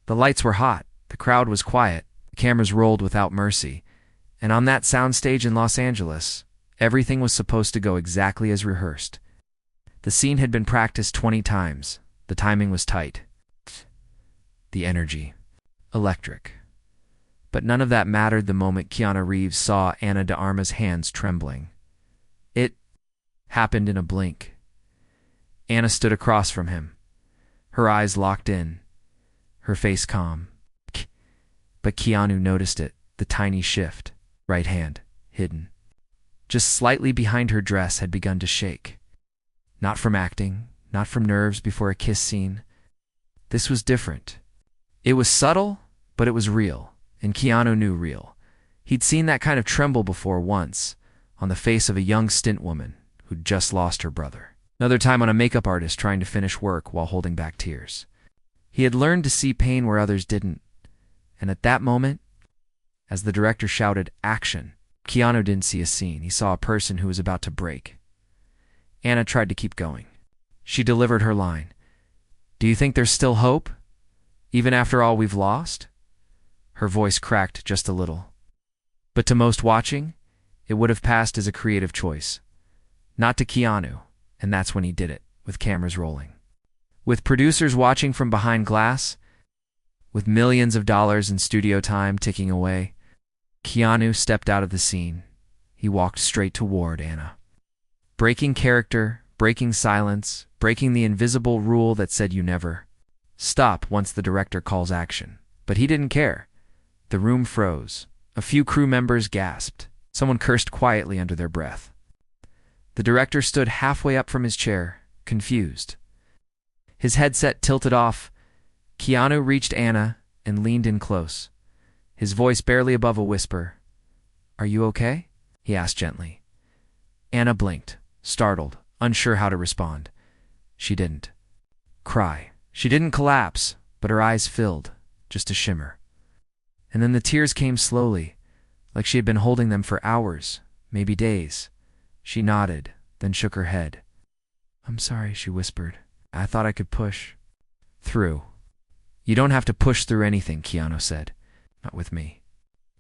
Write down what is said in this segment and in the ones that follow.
The lights were hot, the crowd was quiet, the cameras rolled without mercy, and on that soundstage in Los Angeles, everything was supposed to go exactly as rehearsed. The scene had been practiced 20 times. The timing was tight. The energy. Electric. But none of that mattered the moment Keanu Reeves saw Ana de Armas' hands trembling. It happened in a blink. Ana stood across from him, her eyes locked in, her face calm. But Keanu noticed it, the tiny shift. Right hand, hidden. Just slightly behind her dress had begun to shake. Not from acting, not from nerves before a kiss scene. This was different. It was subtle, but it was real, and Keanu knew real. He'd seen that kind of tremble before once, on the face of a young stint woman who'd just lost her brother. Another time on a makeup artist trying to finish work while holding back tears. He had learned to see pain where others didn't, and at that moment, as the director shouted, "Action!" Keanu didn't see a scene. He saw a person who was about to break. Ana tried to keep going. She delivered her line. "Do you think there's still hope? Even after all we've lost?" Her voice cracked just a little. But to most watching, it would have passed as a creative choice. Not to Keanu, and that's when he did it, with cameras rolling. With producers watching from behind glass, with millions of dollars in studio time ticking away, Keanu stepped out of the scene. He walked straight toward Ana. Breaking character, breaking silence, breaking the invisible rule that said you never stop once the director calls action. But he didn't care. The room froze. A few crew members gasped. Someone cursed quietly under their breath. The director stood halfway up from his chair, confused. His headset tilted off. Keanu reached Ana and leaned in close, his voice barely above a whisper. "Are you okay?" he asked gently. Ana blinked, startled, unsure how to respond. She didn't cry. She didn't collapse, but her eyes filled, just a shimmer. And then the tears came slowly, like she had been holding them for hours, maybe days. She nodded, then shook her head. "I'm sorry," she whispered. "I thought I could push through." "You don't have to push through anything," Keanu said. "Not with me."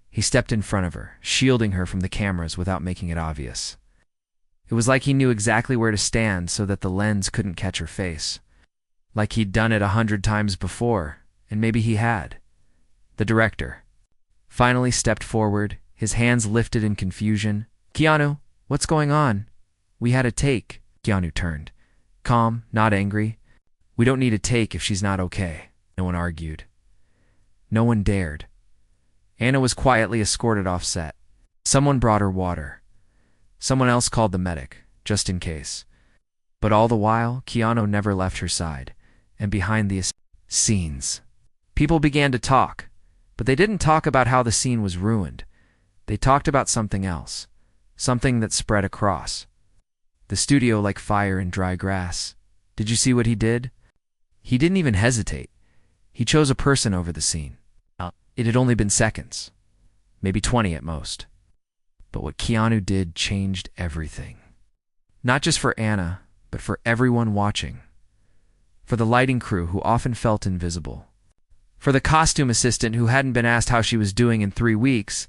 He stepped in front of her, shielding her from the cameras without making it obvious. It was like he knew exactly where to stand so that the lens couldn't catch her face. Like he'd done it 100 times before, and maybe he had. The director finally stepped forward, his hands lifted in confusion. "Keanu, what's going on? We had a take." Keanu turned. Calm, not angry. "We don't need a take if she's not okay." No one argued. No one dared. Ana was quietly escorted off set. Someone brought her water. Someone else called the medic, just in case. But all the while, Keanu never left her side. And behind the scenes, people began to talk. But they didn't talk about how the scene was ruined. They talked about something else. Something that spread across the studio like fire in dry grass. Did you see what he did? He didn't even hesitate. He chose a person over the scene. It had only been seconds, maybe 20 at most. But what Keanu did changed everything. Not just for Ana, but for everyone watching. For the lighting crew who often felt invisible. For the costume assistant who hadn't been asked how she was doing in 3 weeks.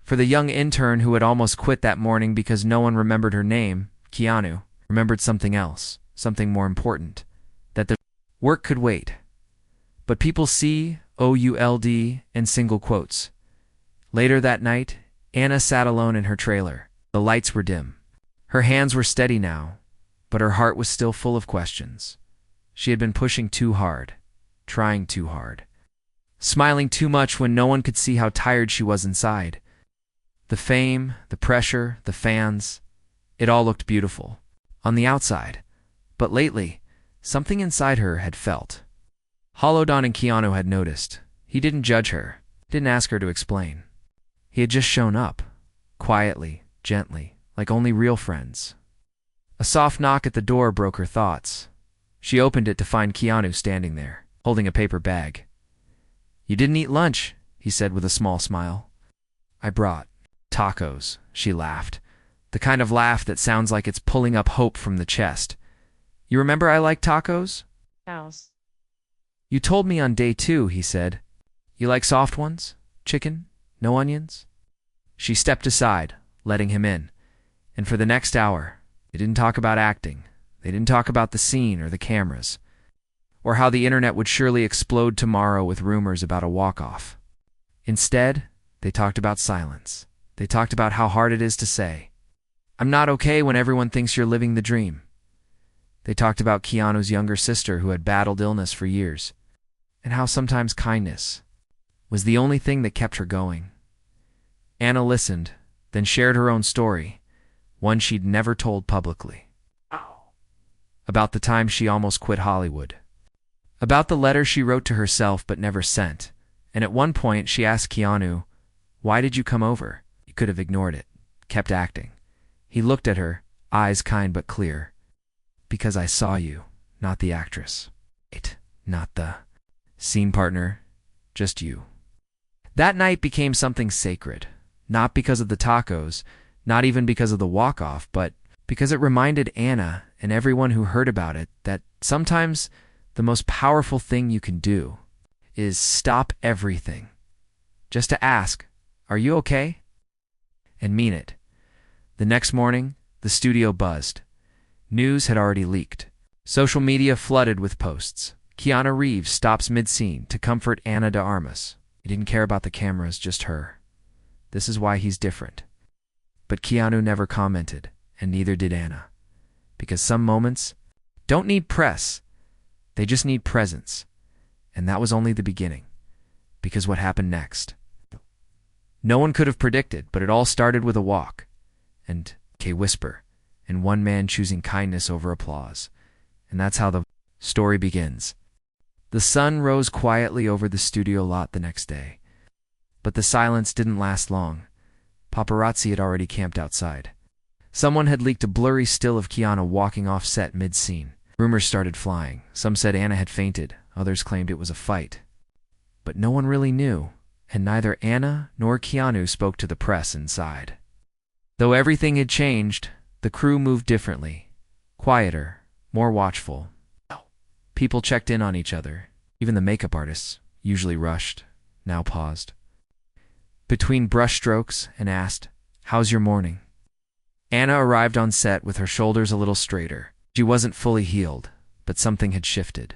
For the young intern who had almost quit that morning because no one remembered her name, Keanu remembered something else, something more important. That the work could wait. But people see OULD in single quotes. Later that night, Ana sat alone in her trailer. The lights were dim. Her hands were steady now, but her heart was still full of questions. She had been pushing too hard, trying too hard, smiling too much when no one could see how tired she was inside. The fame, the pressure, the fans, it all looked beautiful on the outside. But lately, something inside her had felt. Holodon and Keanu had noticed. He didn't judge her, didn't ask her to explain. He had just shown up, quietly, gently, like only real friends. A soft knock at the door broke her thoughts. She opened it to find Keanu standing there, holding a paper bag. "You didn't eat lunch," he said with a small smile. "I brought tacos," she laughed, the kind of laugh that sounds like it's pulling up hope from the chest. "You remember I like tacos?" House. You told me on day 2, he said. You like soft ones? Chicken? No onions? She stepped aside, letting him in. And for the next hour, they didn't talk about acting. They didn't talk about the scene or the cameras, or how the internet would surely explode tomorrow with rumors about a walk-off. Instead, they talked about silence. They talked about how hard it is to say, "I'm not okay," when everyone thinks you're living the dream. They talked about Keanu's younger sister who had battled illness for years, and how sometimes kindness was the only thing that kept her going. Anna listened, then shared her own story, one she'd never told publicly. About the time she almost quit Hollywood. About the letter she wrote to herself but never sent. And at one point she asked Keanu, "Why did you come over?" He could have ignored it, kept acting. He looked at her, eyes kind but clear. "Because I saw you, not the actress. Not the scene partner, just you." That night became something sacred, not because of the tacos, not even because of the walk-off, but because it reminded Anna and everyone who heard about it that sometimes the most powerful thing you can do is stop everything, just to ask, "Are you okay?" and mean it. The next morning, the studio buzzed. News had already leaked. Social media flooded with posts. Keanu Reeves stops mid-scene to comfort Ana de Armas. He didn't care about the cameras, just her. This is why he's different. But Keanu never commented, and neither did Anna. Because some moments don't need press. They just need presence. And that was only the beginning. Because what happened next? No one could have predicted, but it all started with a walk. And a whisper. And one man choosing kindness over applause. And that's how the story begins. The sun rose quietly over the studio lot the next day. But the silence didn't last long. Paparazzi had already camped outside. Someone had leaked a blurry still of Keanu walking off set mid-scene. Rumors started flying. Some said Anna had fainted. Others claimed it was a fight. But no one really knew, and neither Anna nor Keanu spoke to the press inside. Though everything had changed, the crew moved differently. Quieter, more watchful. People checked in on each other. Even the makeup artists, usually rushed, now paused between brushstrokes and asked, "How's your morning?" Anna arrived on set with her shoulders a little straighter. She wasn't fully healed, but something had shifted.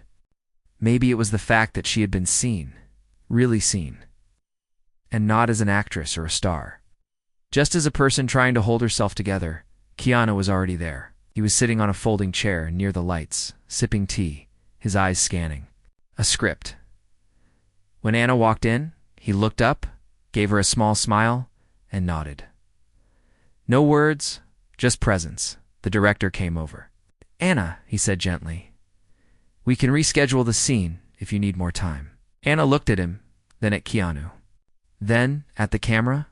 Maybe it was the fact that she had been seen, really seen, and not as an actress or a star. Just as a person trying to hold herself together, Keanu was already there. He was sitting on a folding chair near the lights, sipping tea, his eyes scanning. A script. When Anna walked in, he looked up, gave her a small smile, and nodded. No words, just presence. The director came over. "Anna," he said gently, "we can reschedule the scene if you need more time." Anna looked at him, then at Keanu. Then, at the camera.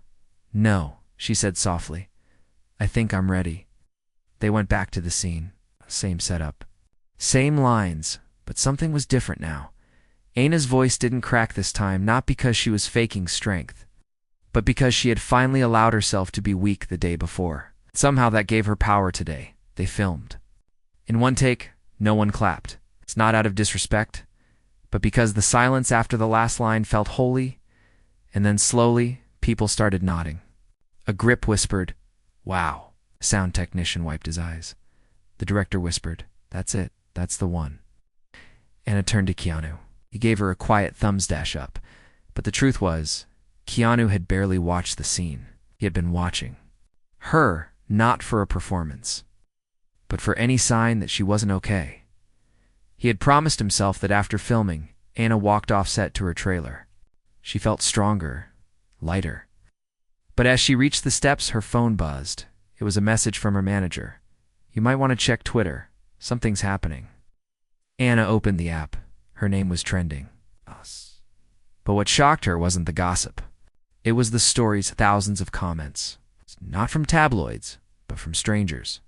"No," she said softly. "I think I'm ready." They went back to the scene. Same setup. Same lines, but something was different now. Anna's voice didn't crack this time, not because she was faking strength, but because she had finally allowed herself to be weak the day before. Somehow that gave her power today. They filmed. In one take, no one clapped. It's not out of disrespect, but because the silence after the last line felt holy, and then slowly, people started nodding. A grip whispered, "Wow." A sound technician wiped his eyes. The director whispered, "That's it. That's the one." Anna turned to Keanu. He gave her a quiet thumbs dash up. But the truth was, Keanu had barely watched the scene. He had been watching her, not for a performance, but for any sign that she wasn't okay. He had promised himself that after filming, Anna walked off set to her trailer. She felt stronger, lighter. But as she reached the steps, her phone buzzed. It was a message from her manager. "You might want to check Twitter. Something's happening." Anna opened the app. Her name was trending. But what shocked her wasn't the gossip. It was the story's thousands of comments. Not from tabloids, but from strangers.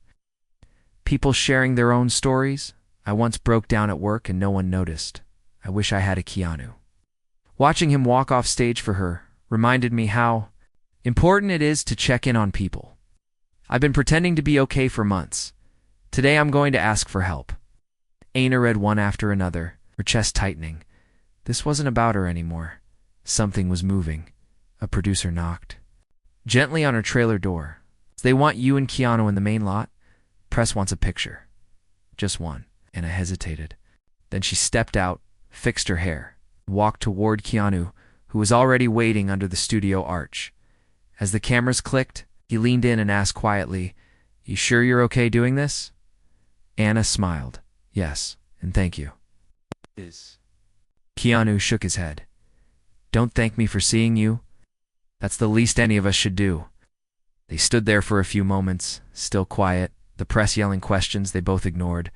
People sharing their own stories. "I once broke down at work and no one noticed. I wish I had a Keanu." Watching him walk off stage for her reminded me how important it is to check in on people. I've been pretending to be okay for months. Today I'm going to ask for help. Anna read one after another, her chest tightening. This wasn't about her anymore. Something was moving. A producer knocked gently on her trailer door. They want you and Keanu in the main lot. Press wants a picture. Just one. Anna hesitated. Then she stepped out, fixed her hair, walked toward Keanu, who was already waiting under the studio arch. As the cameras clicked, he leaned in and asked quietly, "You sure you're okay doing this?" Anna smiled. "Yes, and thank you." Keanu shook his head. "Don't thank me for seeing you. That's the least any of us should do." They stood there for a few moments, still quiet, the press yelling questions they both ignored,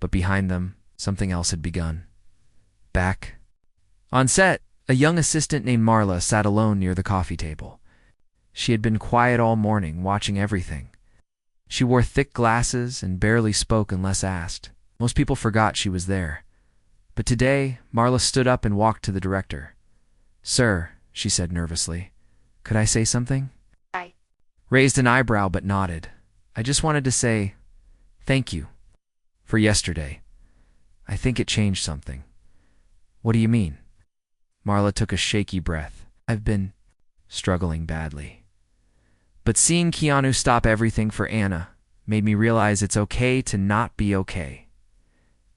but behind them, something else had begun. Back on set, a young assistant named Marla sat alone near the coffee table. She had been quiet all morning, watching everything. She wore thick glasses and barely spoke unless asked. Most people forgot she was there. But today, Marla stood up and walked to the director. "Sir," she said nervously, "could I say something?" I Raised an eyebrow but nodded. "I just wanted to say thank you for yesterday. I think it changed something." "What do you mean?" Marla took a shaky breath. "I've been struggling badly. But seeing Keanu stop everything for Anna made me realize it's okay to not be okay.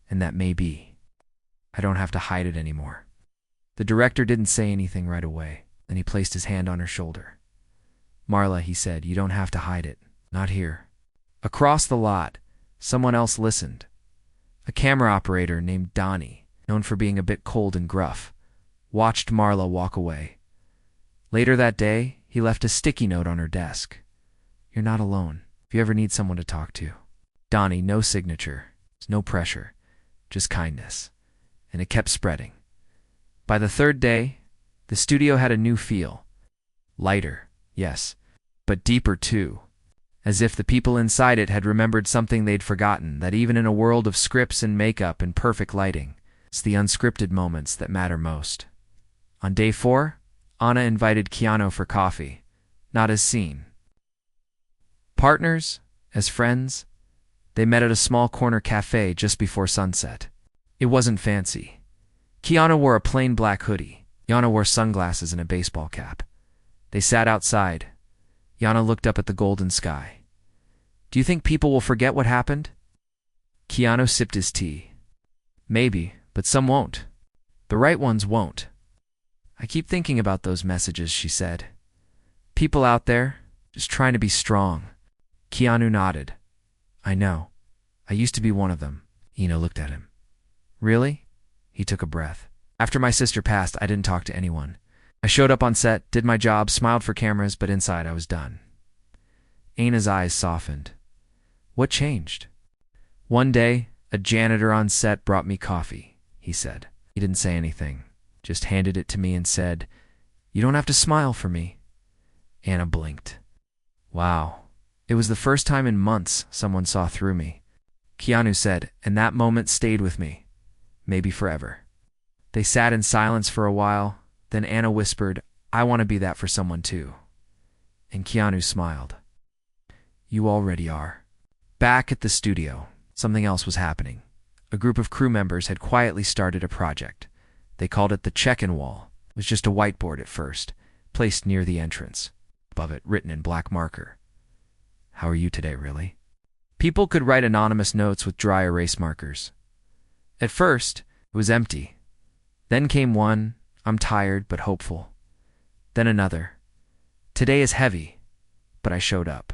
And that maybe I don't have to hide it anymore." The director didn't say anything right away. Then he placed his hand on her shoulder. "Marla," he said, "you don't have to hide it. Not here." Across the lot, someone else listened. A camera operator named Donnie, known for being a bit cold and gruff, watched Marla walk away. Later that day, he left a sticky note on her desk. "You're not alone. If you ever need someone to talk to." Donnie, no signature, no pressure, just kindness. And it kept spreading. By the third day, the studio had a new feel. Lighter, yes, but deeper too. As if the people inside it had remembered something they'd forgotten, that even in a world of scripts and makeup and perfect lighting, it's the unscripted moments that matter most. On day 4, Anna invited Keanu for coffee, not as seen partners, as friends. They met at a small corner cafe just before sunset. It wasn't fancy. Keanu wore a plain black hoodie. Yana wore sunglasses and a baseball cap. They sat outside. Yana looked up at the golden sky. "Do you think people will forget what happened?" Keanu sipped his tea. "Maybe, but some won't. The right ones won't." "I keep thinking about those messages," she said. "People out there, just trying to be strong." Keanu nodded. "I know. I used to be one of them." Ina looked at him. "Really?" He took a breath. "After my sister passed, I didn't talk to anyone. I showed up on set, did my job, smiled for cameras, but inside I was done." Ina's eyes softened. "What changed?" "One day, a janitor on set brought me coffee," he said. He didn't say anything, just handed it to me and said, "You don't have to smile for me." Anna blinked. Wow. It was the first time in months someone saw through me. Keanu said, and that moment stayed with me. Maybe forever. They sat in silence for a while, then Anna whispered, "I want to be that for someone too." And Keanu smiled. "You already are." Back at the studio, something else was happening. A group of crew members had quietly started a project. They called it the check-in wall. It was just a whiteboard at first, placed near the entrance. Above it, written in black marker, "How are you today, really?" People could write anonymous notes with dry erase markers. At first, it was empty. Then came one, "I'm tired but hopeful." Then another, "Today is heavy, but I showed up."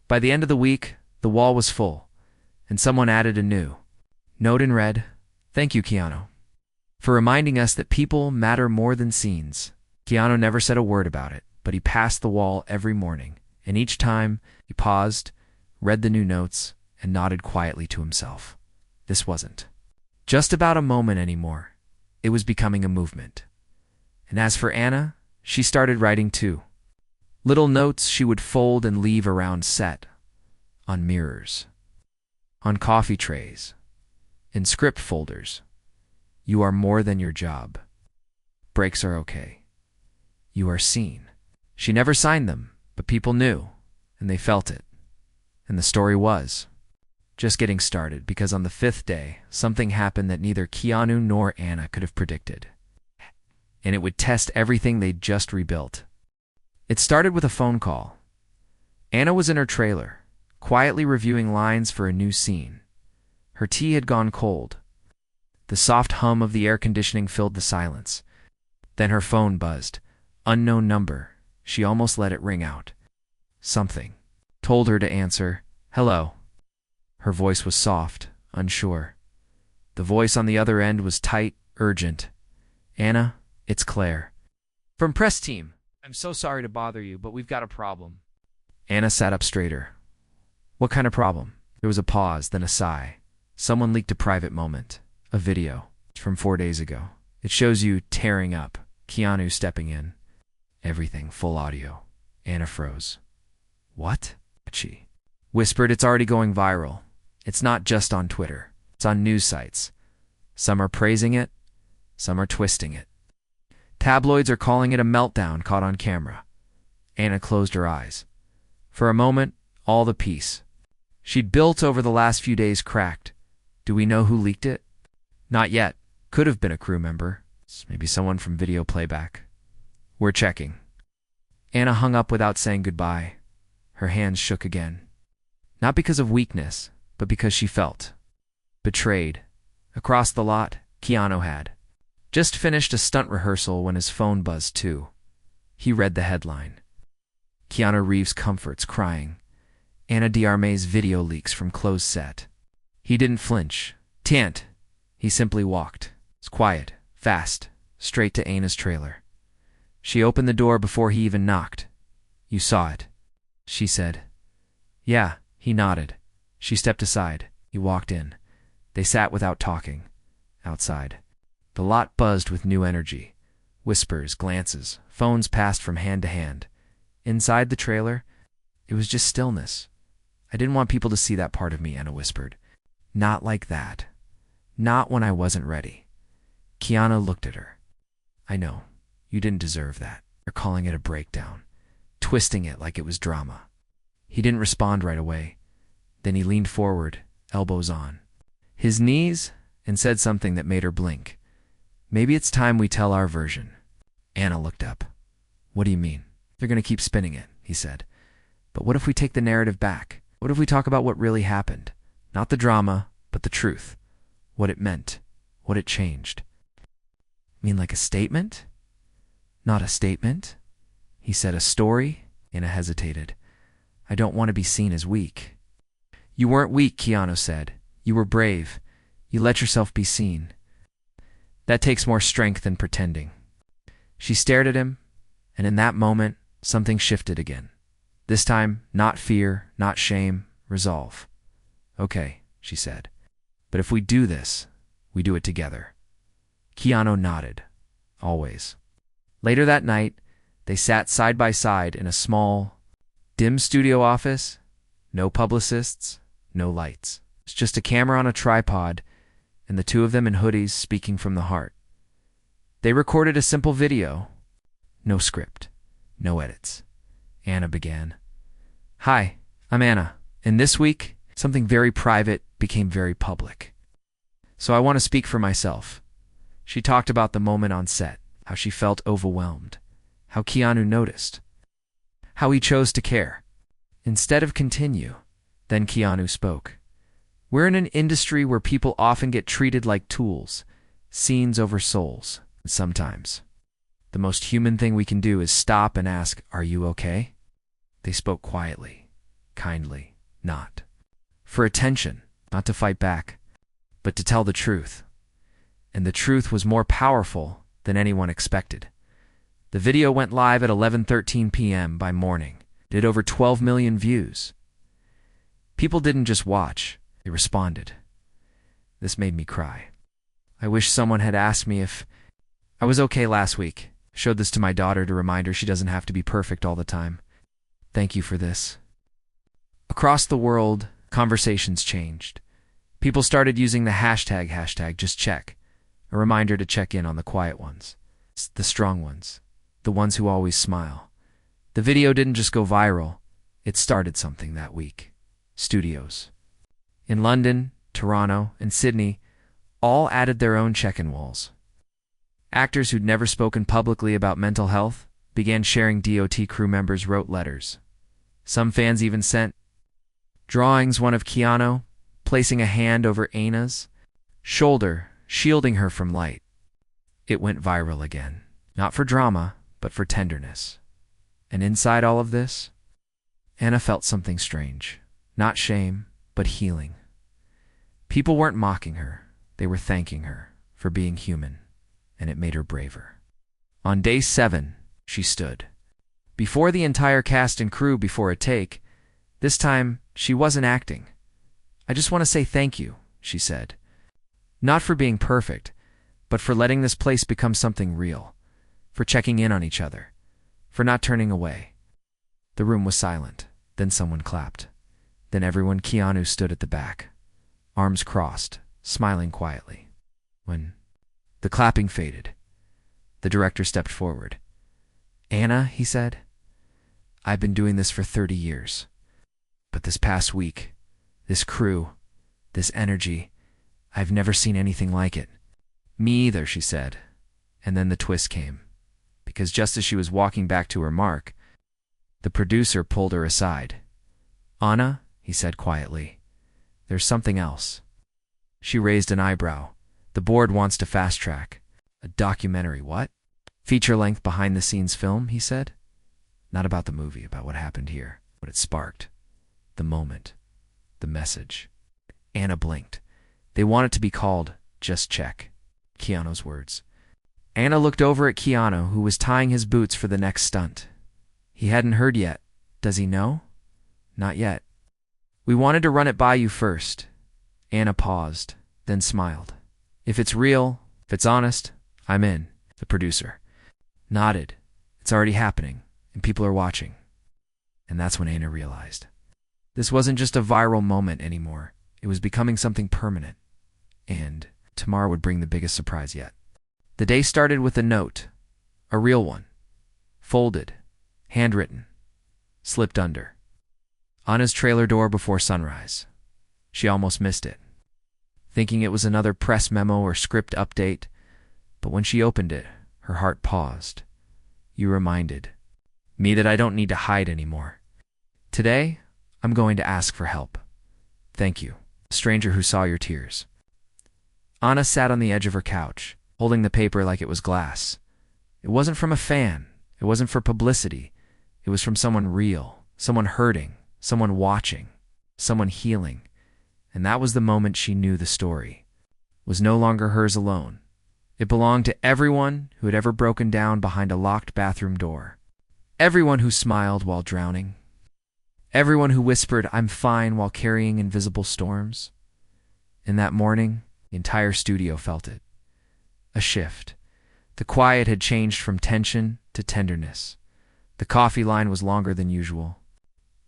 By the end of the week, the wall was full, and someone added a new note in red, "Thank you, Keanu, for reminding us that people matter more than scenes." Keanu never said a word about it, but he passed the wall every morning, and each time he paused, read the new notes, and nodded quietly to himself. This wasn't just about a moment anymore. It was becoming a movement. And as for Anna, she started writing too. Little notes she would fold and leave around set, on mirrors, on coffee trays, in script folders. "You are more than your job. Breaks are okay. You are seen." She never signed them, but people knew, and they felt it. And the story was just getting started, because on the 5th day, something happened that neither Keanu nor Anna could have predicted. and it would test everything they'd just rebuilt. It started with a phone call. Anna was in her trailer, quietly reviewing lines for a new scene. Her tea had gone cold. The soft hum of the air conditioning filled the silence. Then her phone buzzed. Unknown number. She almost let it ring out. Something told her to answer. Hello. Her voice was soft, unsure. The voice on the other end was tight, urgent. Anna, it's Claire. From press team. I'm so sorry to bother you, but we've got a problem. Anna sat up straighter. What kind of problem? There was a pause, then a sigh. Someone leaked a private moment. A video. From 4 days ago. It shows you tearing up. Keanu stepping in. Everything full audio. Anna froze. What? She whispered, it's already going viral. It's not just on Twitter. It's on news sites. Some are praising it. Some are twisting it. Tabloids are calling it a meltdown caught on camera. Anna closed her eyes. For a moment, all the peace she'd built over the last few days cracked. Do we know who leaked it? Not yet. Could have been a crew member. Maybe someone from video playback. We're checking. Anna hung up without saying goodbye. Her hands shook again. Not because of weakness, but because she felt betrayed. Across the lot, Keanu had just finished a stunt rehearsal when his phone buzzed too. He read the headline. Keanu Reeves comforts crying. Ana de Armas video leaks from closed set. He didn't flinch. Tant. He simply walked. It's quiet, fast, straight to Anna's trailer. She opened the door before he even knocked. You saw it, she said. Yeah, he nodded. She stepped aside. He walked in. They sat without talking. Outside. The lot buzzed with new energy. Whispers, glances, phones passed from hand to hand. Inside the trailer, it was just stillness. I didn't want people to see that part of me, Anna whispered. Not like that. Not when I wasn't ready. Keanu looked at her. I know. You didn't deserve that. You're calling it a breakdown. Twisting it like it was drama. He didn't respond right away. Then he leaned forward, elbows on his knees, and said something that made her blink. Maybe it's time we tell our version. Anna looked up. What do you mean? They're going to keep spinning it, he said. But what if we take the narrative back? What if we talk about what really happened? Not the drama, but the truth. What it meant. What it changed. Mean like a statement? Not a statement. He said a story. Anna hesitated. I don't want to be seen as weak. You weren't weak, Keanu said. You were brave. You let yourself be seen. That takes more strength than pretending. She stared at him, and in that moment, something shifted again. This time, not fear, not shame, resolve. Okay, she said. But if we do this, we do it together. Keanu nodded. Always. Later that night, they sat side by side in a small, dim studio office. No publicists, no lights. It's just a camera on a tripod, and the two of them in hoodies speaking from the heart. They recorded a simple video. No script. No edits. Anna began. Hi, I'm Anna, and this week, something very private became very public. So I want to speak for myself. She talked about the moment on set, how she felt overwhelmed, how Keanu noticed, how he chose to care. Instead of continue, then Keanu spoke. We're in an industry where people often get treated like tools, scenes over souls. Sometimes, the most human thing we can do is stop and ask, are you okay? They spoke quietly, kindly, not for attention, not to fight back, but to tell the truth. And the truth was more powerful than anyone expected. The video went live at 11:13 p.m. by morning. It did over 12 million views. People didn't just watch, they responded. This made me cry. I wish someone had asked me if I was okay last week. Showed this to my daughter to remind her she doesn't have to be perfect all the time. Thank you for this. Across the world, conversations changed. People started using the hashtag #JustCheck, a reminder to check in on the quiet ones, the strong ones, the ones who always smile. The video didn't just go viral, it started something that week. Studios in London, Toronto, and Sydney all added their own check-in walls. Actors who'd never spoken publicly about mental health began sharing DOT crew members wrote letters. Some fans even sent drawings, one of Keanu placing a hand over Anna's shoulder, shielding her from light. It went viral again, not for drama, but for tenderness. And inside all of this, Anna felt something strange. Not shame, but healing. People weren't mocking her. They were thanking her for being human, and it made her braver. On day 7, she stood before the entire cast and crew before a take. This time, she wasn't acting. "I just want to say thank you," she said. "Not for being perfect, but for letting this place become something real, for checking in on each other, for not turning away." The room was silent. Then someone clapped. Then everyone. Keanu stood at the back, arms crossed, smiling quietly. When the clapping faded, the director stepped forward. "Anna," he said, "I've been doing this for 30 years. But this past week, this crew, this energy, I've never seen anything like it." "Me either," she said. And then the twist came. Because just as she was walking back to her mark, the producer pulled her aside. "Anna," he said quietly, "there's something else." She raised an eyebrow. "The board wants to fast track." "A documentary, what?" "Feature-length behind-the-scenes film," he said. "Not about the movie, about what happened here, what it sparked. The moment. The message." Anna blinked. "They want it to be called Just Check." Keanu's words. Anna looked over at Keanu, who was tying his boots for the next stunt. "He hadn't heard yet. Does he know?" "Not yet." "We wanted to run it by you first." Anna paused, then smiled. "If it's real, if it's honest, I'm in." The producer nodded. "It's already happening, and people are watching." And that's when Anna realized. This wasn't just a viral moment anymore. It was becoming something permanent. And tomorrow would bring the biggest surprise yet. The day started with a note, a real one, folded, handwritten, slipped under Anna's trailer door before sunrise. She almost missed it, thinking it was another press memo or script update, but when she opened it, her heart paused. "You reminded me that I don't need to hide anymore. Today, I'm going to ask for help. Thank you, a stranger who saw your tears." Anna sat on the edge of her couch, holding the paper like it was glass. It wasn't from a fan. It wasn't for publicity. It was from someone real, someone hurting, someone watching, someone healing. And that was the moment she knew the story was no longer hers alone. It belonged to everyone who had ever broken down behind a locked bathroom door. Everyone who smiled while drowning. Everyone who whispered, "I'm fine," while carrying invisible storms. In that morning, the entire studio felt it. A shift. The quiet had changed from tension to tenderness. The coffee line was longer than usual.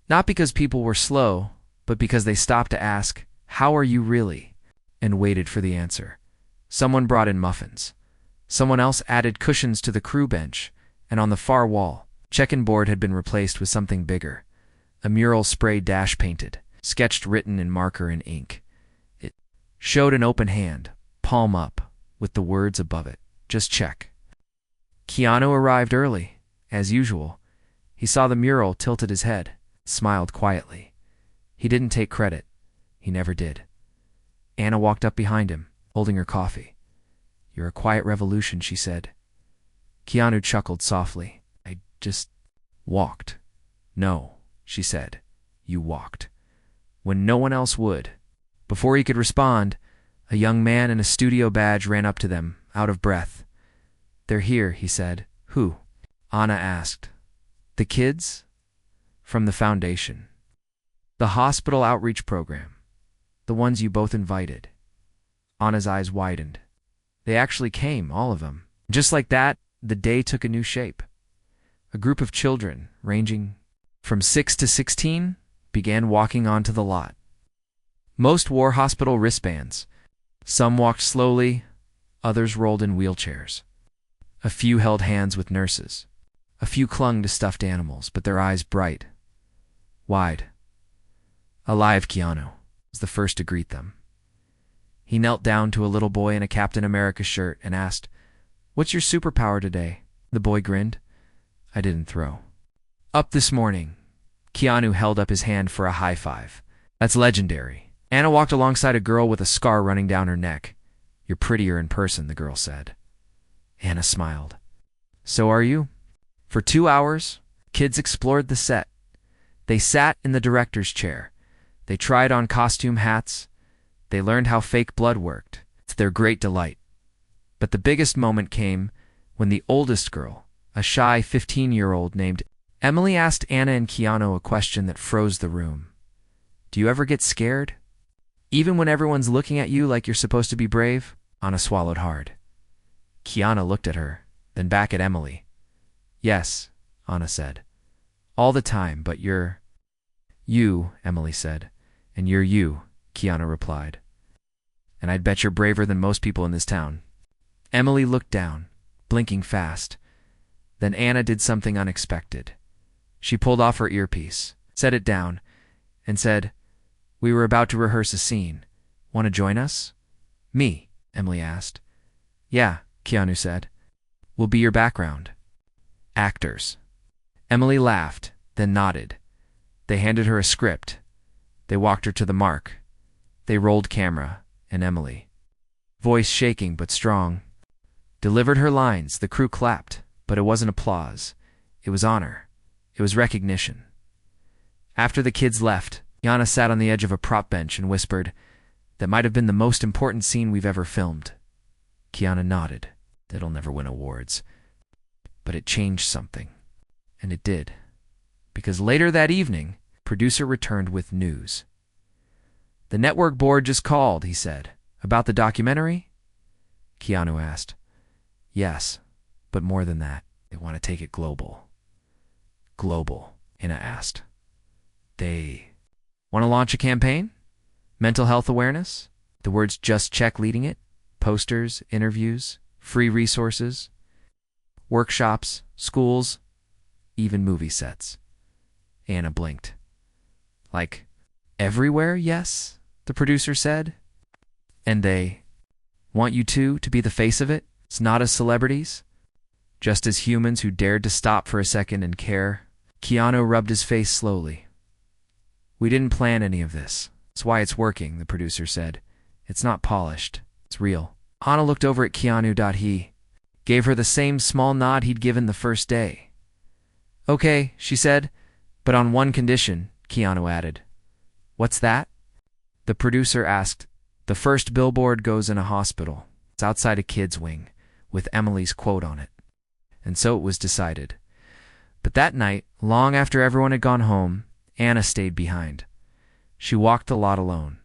Not because people were slow, but because they stopped to ask, "How are you really?" and waited for the answer. Someone brought in muffins. Someone else added cushions to the crew bench, and on the far wall, check-in board had been replaced with something bigger. A mural spray dash painted, sketched written in marker and ink. It showed an open hand, palm up, with the words above it, "Just check." Keanu arrived early, as usual. He saw the mural, tilted his head, smiled quietly. He didn't take credit. He never did. Anna walked up behind him, holding her coffee. "You're a quiet revolution," she said. Keanu chuckled softly. "I just walked." "No," she said. "You walked. When no one else would." Before he could respond, a young man in a studio badge ran up to them, out of breath. "They're here," he said. "Who?" Anna asked. "The kids?" "From the foundation. The hospital outreach program. The ones you both invited." Anna's eyes widened. They actually came, all of them. Just like that, the day took a new shape. A group of children, ranging from 6 to 16, began walking onto the lot. Most wore hospital wristbands. Some walked slowly, others rolled in wheelchairs. A few held hands with nurses. A few clung to stuffed animals, but their eyes bright, wide. Alive. Keanu was the first to greet them. He knelt down to a little boy in a Captain America shirt and asked, What's your superpower today? The boy grinned. I didn't throw. Up this morning. Keanu held up his hand for a high five. That's legendary. Anna walked alongside a girl with a scar running down her neck. You're prettier in person, the girl said. Anna smiled. So are you? For 2 hours, kids explored the set. They sat in the director's chair. They tried on costume hats. They learned how fake blood worked, to their great delight. But the biggest moment came when the oldest girl, a shy 15-year-old named Emily, asked Anna and Keanu a question that froze the room. Do you ever get scared? Even when everyone's looking at you like you're supposed to be brave? Anna swallowed hard. Keanu looked at her, then back at Emily. Yes, Anna said. All the time, but you're... You, Emily said. And you're you, Keanu replied. And I'd bet you're braver than most people in this town. Emily looked down, blinking fast. Then Anna did something unexpected. She pulled off her earpiece, set it down, and said, We were about to rehearse a scene. Want to join us? Me, Emily asked. Yeah, Keanu said. We'll be your background. Actors. Emily laughed, then nodded. They handed her a script. They walked her to the mark. They rolled camera, and Emily, voice shaking but strong, delivered her lines. The crew clapped, but it wasn't applause. It was honor. It was recognition. After the kids left, Yana sat on the edge of a prop bench and whispered, That might have been the most important scene we've ever filmed. Keanu nodded. It'll never win awards. But it changed something. And it did. Because later that evening, producer returned with news. The network board just called, he said. About the documentary? Keanu asked. Yes, but more than that. They want to take it global. Global, Anna asked. They want to launch a campaign? Mental health awareness? The words Just Check leading it? Posters, interviews, free resources, workshops, schools, even movie sets. Anna blinked. Like, everywhere, yes, the producer said. And they want you two to be the face of it? It's not as celebrities? Just as humans who dared to stop for a second and care? Keanu rubbed his face slowly. We didn't plan any of this. That's why it's working, the producer said. It's not polished. It's real. Anna looked over at Keanu. He gave her the same small nod he'd given the first day. Okay, she said, but on one condition, Keanu added. What's that? The producer asked. The first billboard goes in a hospital. It's outside a kid's wing, with Emily's quote on it. And so it was decided. But that night, long after everyone had gone home, Anna stayed behind. She walked the lot alone.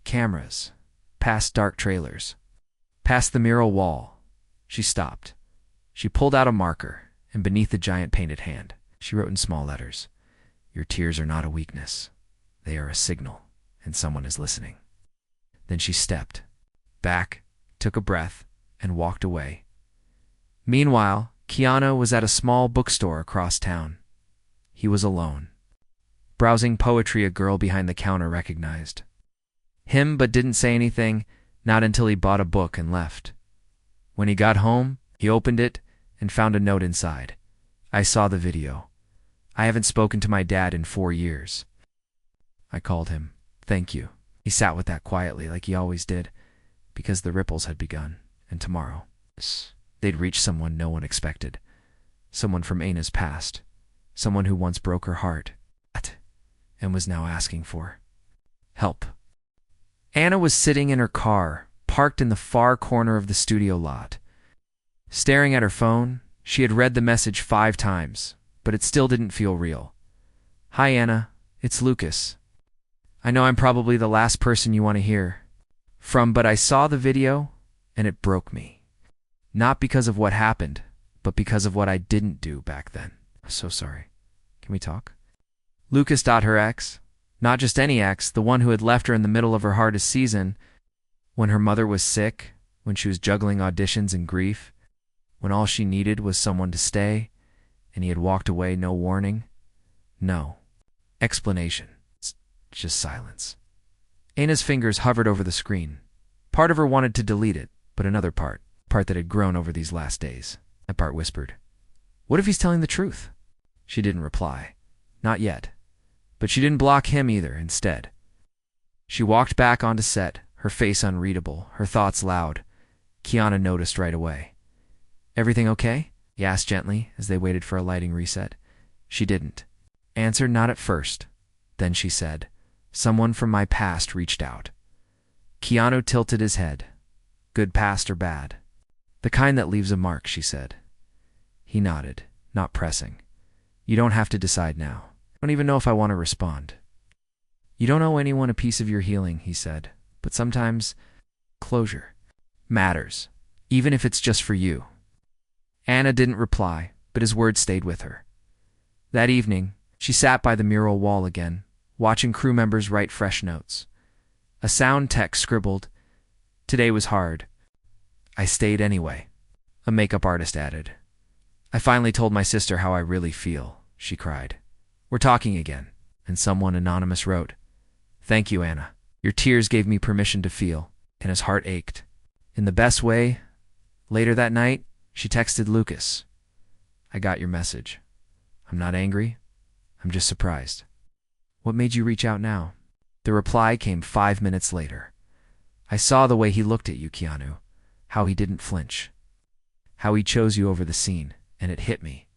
Cameras, past dark trailers, past the mural wall. She stopped. She pulled out a marker, and beneath the giant painted hand, she wrote in small letters, Your tears are not a weakness. They are a signal, and someone is listening. Then she stepped back, took a breath, and walked away. Meanwhile, Keanu was at a small bookstore across town. He was alone. Browsing poetry a girl behind the counter recognized. Him but didn't say anything, not until he bought a book and left. When he got home, he opened it and found a note inside. I saw the video. I haven't spoken to my dad in 4 years. I called him. Thank you. He sat with that quietly like he always did, because the ripples had begun, and tomorrow, they'd reach someone no one expected. Someone from Anna's past. Someone who once broke her heart, and was now asking for help. Anna was sitting in her car, parked in the far corner of the studio lot. Staring at her phone, she had read the message 5 times, but it still didn't feel real. Hi, Anna. It's Lucas. I know I'm probably the last person you want to hear from, but I saw the video, and it broke me. Not because of what happened, but because of what I didn't do back then. I'm so sorry. Can we talk? Lucas. Her ex. Not just any ex, the one who had left her in the middle of her hardest season, when her mother was sick, when she was juggling auditions and grief, when all she needed was someone to stay, and he had walked away no warning. No explanation. It's just silence. Anna's fingers hovered over the screen. Part of her wanted to delete it, but another part part that had grown over these last days. That part whispered, "What if he's telling the truth?" She didn't reply. Not yet. But she didn't block him either, instead. She walked back onto set, her face unreadable, her thoughts loud. Keanu noticed right away. "Everything okay?" he asked gently as they waited for a lighting reset. She didn't. Answer not at first. Then she said, "Someone from my past reached out." Keanu tilted his head. "Good past or bad?" "The kind that leaves a mark," she said. He nodded, not pressing. "You don't have to decide now. I don't even know if I want to respond." "You don't owe anyone a piece of your healing," he said. "But sometimes closure matters, even if it's just for you." Anna didn't reply, but his words stayed with her. That evening, she sat by the mural wall again, watching crew members write fresh notes. A sound tech scribbled, "Today was hard. I stayed anyway." A makeup artist added, "I finally told my sister how I really feel," she cried. "We're talking again." And someone anonymous wrote, "Thank you, Anna. Your tears gave me permission to feel." And his heart ached. In the best way, later that night, she texted Lucas, "I got your message. I'm not angry. I'm just surprised. What made you reach out now?" The reply came 5 minutes later. "I saw the way he looked at you, Keanu. How he didn't flinch. How he chose you over the scene, and it hit me.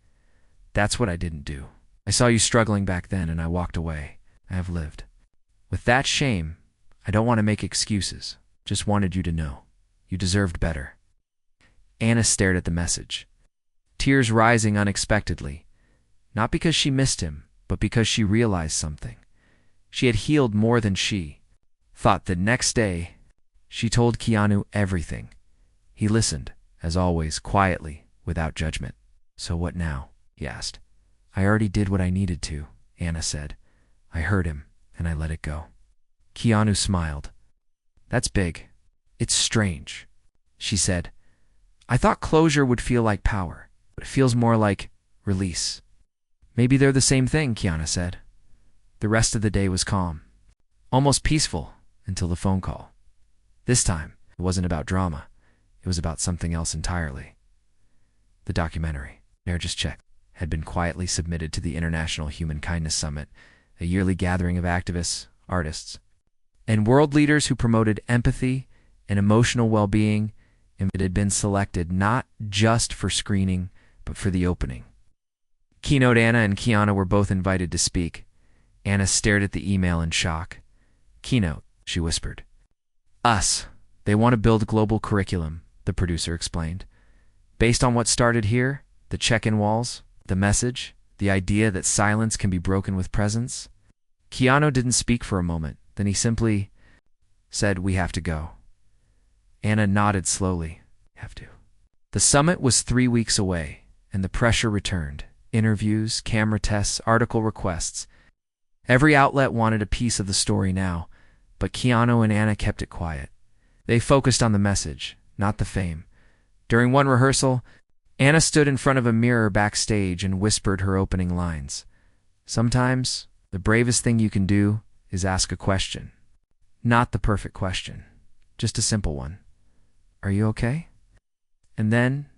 That's what I didn't do. I saw you struggling back then, and I walked away. I have lived. With that shame, I don't want to make excuses. Just wanted you to know. You deserved better." Anna stared at the message, tears rising unexpectedly, not because she missed him, but because she realized something. She had healed more than she thought. The next day, she told Keanu everything. He listened, as always, quietly, without judgment. "So what now?" he asked. "I already did what I needed to," Anna said. "I heard him, and I let it go." Keanu smiled. "That's big. It's strange," she said. "I thought closure would feel like power, but it feels more like release." "Maybe they're the same thing," Keanu said. The rest of the day was calm, almost peaceful, until the phone call. This time, it wasn't about drama. It was about something else entirely. The documentary, Just Check, had been quietly submitted to the International Human Kindness Summit, a yearly gathering of activists, artists, and world leaders who promoted empathy and emotional well-being, and it had been selected not just for screening, but for the opening. Keynote Anna and Keanu were both invited to speak. Anna stared at the email in shock. "Keynote," she whispered. "Us. They want to build global curriculum," the producer explained. "Based on what started here, the check-in walls, the message, the idea that silence can be broken with presence." Keanu didn't speak for a moment. Then he simply said, "We have to go." Anna nodded slowly. "Have to." The summit was 3 weeks away, and the pressure returned. Interviews, camera tests, article requests. Every outlet wanted a piece of the story now, but Keanu and Anna kept it quiet. They focused on the message, not the fame. During one rehearsal, Anna stood in front of a mirror backstage and whispered her opening lines. "Sometimes, the bravest thing you can do is ask a question. Not the perfect question, just a simple one. Are you okay? And then,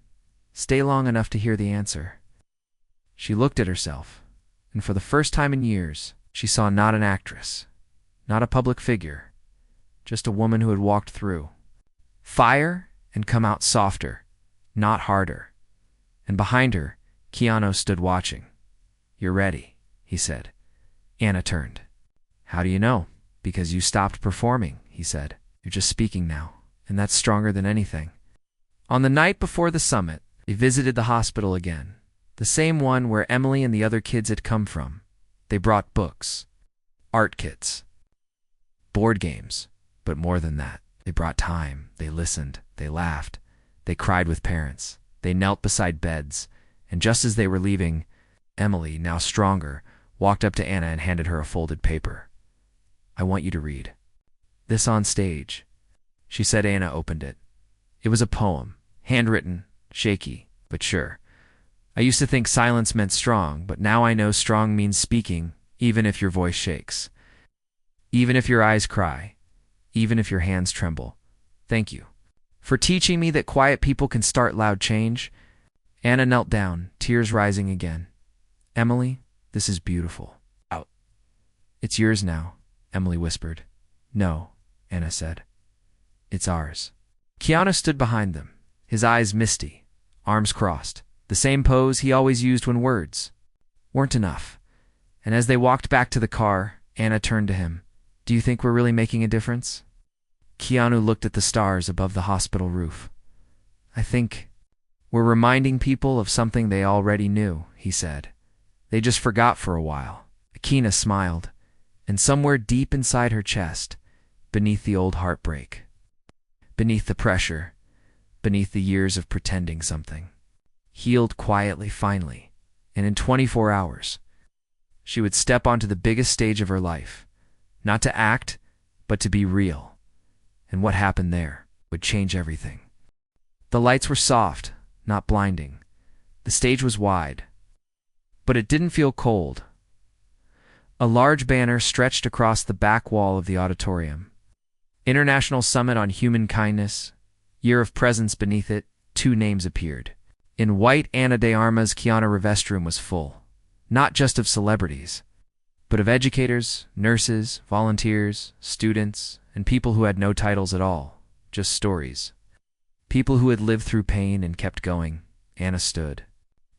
stay long enough to hear the answer." She looked at herself, and for the first time in years, she saw not an actress, not a public figure, just a woman who had walked through fire and come out softer, not harder. And behind her, Keanu stood watching. "You're ready," he said. Anna turned. "How do you know?" "Because you stopped performing," he said. "You're just speaking now, and that's stronger than anything." On the night before the summit, they visited the hospital again, the same one where Emily and the other kids had come from. They brought books, art kits, board games, but more than that. They brought time. They listened. They laughed. They cried with parents. They knelt beside beds, and just as they were leaving, Emily, now stronger, walked up to Anna and handed her a folded paper. "I want you to read this on stage," she said. Anna opened it. It was a poem, handwritten, shaky, but sure. "I used to think silence meant strong, but now I know strong means speaking, even if your voice shakes. Even if your eyes cry. Even if your hands tremble. Thank you for teaching me that quiet people can start loud change. Anna knelt down, tears rising again. Emily, this is beautiful. Out. It's yours now, Emily whispered. No, Anna said. It's ours. Keanu stood behind them, his eyes misty, arms crossed, the same pose he always used when words weren't enough. And as they walked back to the car, Anna turned to him. Do you think we're really making a difference? Keanu looked at the stars above the hospital roof. I think we're reminding people of something they already knew, he said. They just forgot for a while. Akina smiled, and somewhere deep inside her chest, beneath the old heartbreak, beneath the pressure, beneath the years of pretending something, healed quietly finally, and in 24 hours, she would step onto the biggest stage of her life, not to act, but to be real. And what happened there would change everything. The lights were soft, not blinding. The stage was wide, but it didn't feel cold. A large banner stretched across the back wall of the auditorium. International Summit on Human Kindness, Year of Presence. Beneath it, 2 names appeared. In white, Ana de Armas. Keanu Revest room was full, not just of celebrities, but of educators, nurses, volunteers, students, and people who had no titles at all, just stories. People who had lived through pain and kept going. Anna stood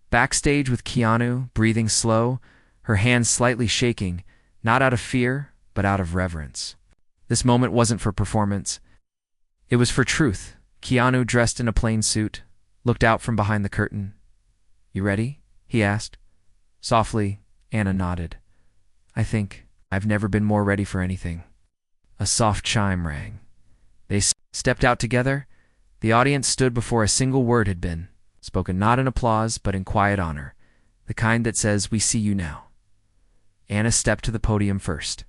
backstage with Keanu, breathing slow, her hands slightly shaking, not out of fear, but out of reverence. This moment wasn't for performance. It was for truth. Keanu, dressed in a plain suit, looked out from behind the curtain. You ready? He asked. Softly, Anna nodded. I think I've never been more ready for anything. A soft chime rang. They stepped out together. The audience stood before a single word had been spoken, not in applause, but in quiet honor, the kind that says, we see you now. Anna stepped to the podium first.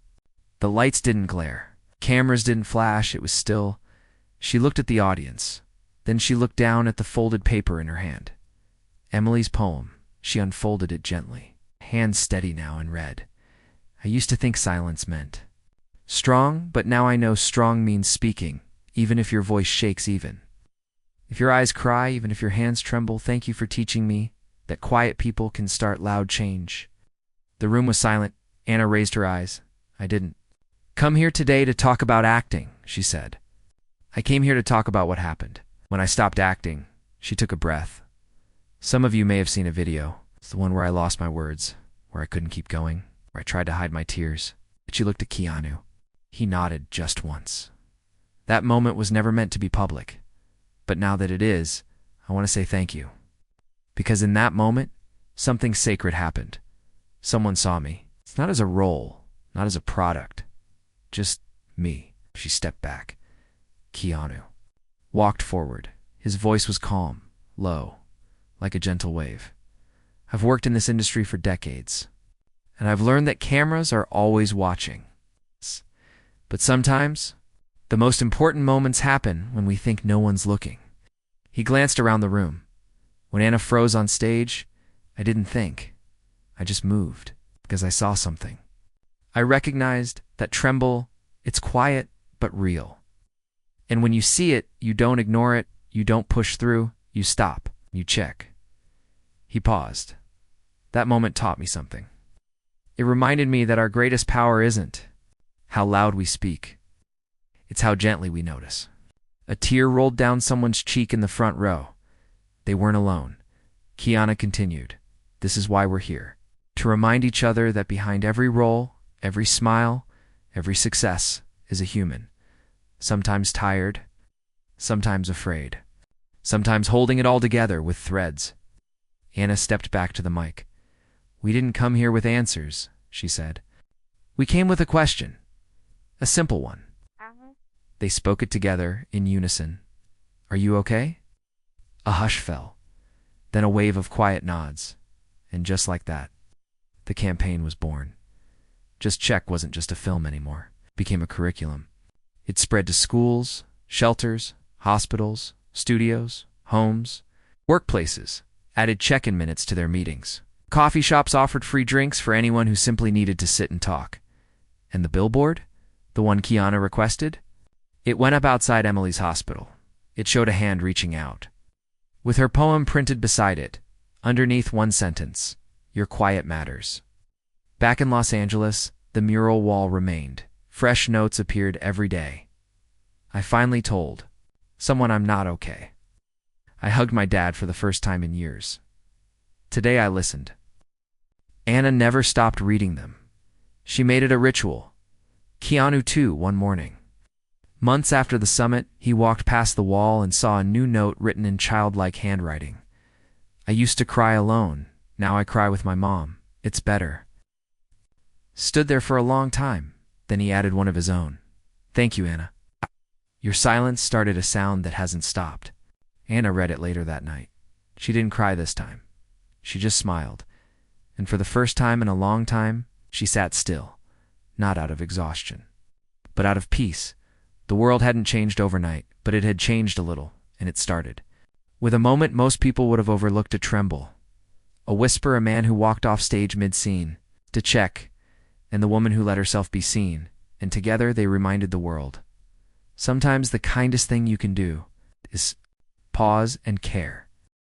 The lights didn't glare. Cameras didn't flash. It was still. She looked at the audience. Then she looked down at the folded paper in her hand. Emily's poem. She unfolded it gently, hands steady now, and read. I used to think silence meant strong, but now I know strong means speaking, even if your voice shakes, even if your eyes cry, even if your hands tremble. Thank you for teaching me that quiet people can start loud change. The room was silent. Anna raised her eyes. I didn't come here today to talk about acting, she said. I came here to talk about what happened when I stopped acting. She took a breath. Some of you may have seen a video. It's the one where I lost my words, where I couldn't keep going, where I tried to hide my tears. She looked at Keanu. He nodded just once. That moment was never meant to be public. But now that it is, I want to say thank you. Because in that moment, something sacred happened. Someone saw me. It's not as a role, not as a product. Just me. She stepped back. Keanu walked forward. His voice was calm, low, like a gentle wave. I've worked in this industry for decades, and I've learned that cameras are always watching. But sometimes, the most important moments happen when we think no one's looking. He glanced around the room. When Anna froze on stage, I didn't think. I just moved, because I saw something. I recognized that tremble. It's quiet, but real. And when you see it, you don't ignore it, you don't push through, you stop, you check. He paused. That moment taught me something. It reminded me that our greatest power isn't how loud we speak. It's how gently we notice. A tear rolled down someone's cheek in the front row. They weren't alone. Keanu continued. This is why we're here. To remind each other that behind every role, every smile, every success is a human. Sometimes tired, sometimes afraid, sometimes holding it all together with threads. Anna stepped back to the mic. We didn't come here with answers, she said. We came with a question. A simple one. They spoke it together in unison. Are you okay? A hush fell, then a wave of quiet nods. And just like that, the campaign was born. Just Check wasn't just a film anymore. It became a curriculum. It spread to schools, shelters, hospitals, studios, homes, workplaces, added check-in minutes to their meetings. Coffee shops offered free drinks for anyone who simply needed to sit and talk. And the billboard? The one Keanu requested? It went up outside Emily's hospital. It showed a hand reaching out, with her poem printed beside it, underneath one sentence, "Your quiet matters." Back in Los Angeles, the mural wall remained. Fresh notes appeared every day. I finally told someone I'm not okay. I hugged my dad for the first time in years. Today I listened. Anna never stopped reading them. She made it a ritual. Keanu too, one morning. Months after the summit, he walked past the wall and saw a new note written in childlike handwriting. "I used to cry alone. Now I cry with my mom. It's better." Stood there for a long time. Then he added one of his own. "Thank you, Anna. Your silence started a sound that hasn't stopped." Anna read it later that night. She didn't cry this time. She just smiled. And for the first time in a long time, she sat still, not out of exhaustion, but out of peace. The world hadn't changed overnight, but it had changed a little, and it started with a moment most people would have overlooked: a tremble, a whisper, a man who walked off stage mid-scene to check, and the woman who let herself be seen, and together they reminded the world. Sometimes the kindest thing you can do is pause and care.